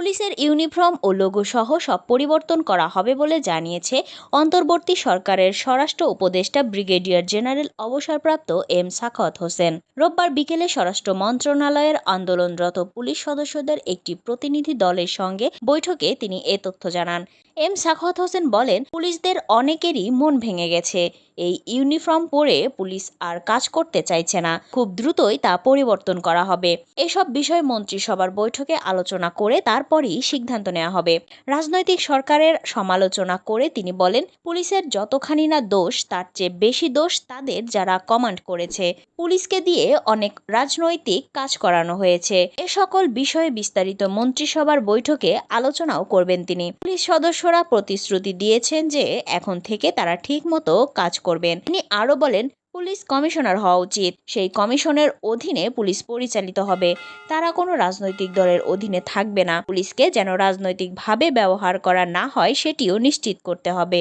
পুলিশের ইউনিফর্ম ও লোগো সহ সব পরিবর্তন করা হবে বলে জানিয়েছে অন্তর্বর্তী সরকারের স্বরাষ্ট্র উপদেষ্টা ব্রিগেডিয়ার জেনারেল অবসরপ্রাপ্ত এম সাখাওয়াত হোসেন। রোববার বিকেলে স্বরাষ্ট্র মন্ত্রণালয়ের আন্দোলনরত পুলিশ সদস্যদের একটি প্রতিনিধি দলের সঙ্গে বৈঠকে তিনি এ তথ্য জানান। এম সাখাওয়াত হোসেন বলেন, পুলিশদের অনেকেরই মন ভেঙে গেছে। এই ইউনিফর্ম পরে পুলিশ আর কাজ করতে চাইছে না। খুব দ্রুতই তা পরিবর্তন করা হবে। এসব বিষয় মন্ত্রিসভার বৈঠকে আলোচনা করে তারপরই সিদ্ধান্ত নেওয়া হবে। রাজনৈতিক সরকারের সমালোচনা করে তিনি বলেন, পুলিশের যতখানি না দোষ তার চেয়ে বেশি দোষ তাদের যারা কমান্ড করেছে। পুলিশকে দিয়ে অনেক রাজনৈতিক কাজ করানো হয়েছে। এ সকল বিষয়ে বিস্তারিত মন্ত্রিসভার বৈঠকে আলোচনাও করবেন তিনি। পুলিশ সদস্যরা প্রতিশ্রুতি দিয়েছেন যে এখন থেকে তারা ঠিক মতো কাজ করবেন। তিনি আরো বলেন, পুলিশ কমিশনার হওয়া উচিত। সেই কমিশনের অধীনে পুলিশ পরিচালিত হবে। তারা কোনো রাজনৈতিক দলের অধীনে থাকবে না। পুলিশকে যেন রাজনৈতিকভাবে ব্যবহার করা না হয় সেটিও নিশ্চিত করতে হবে।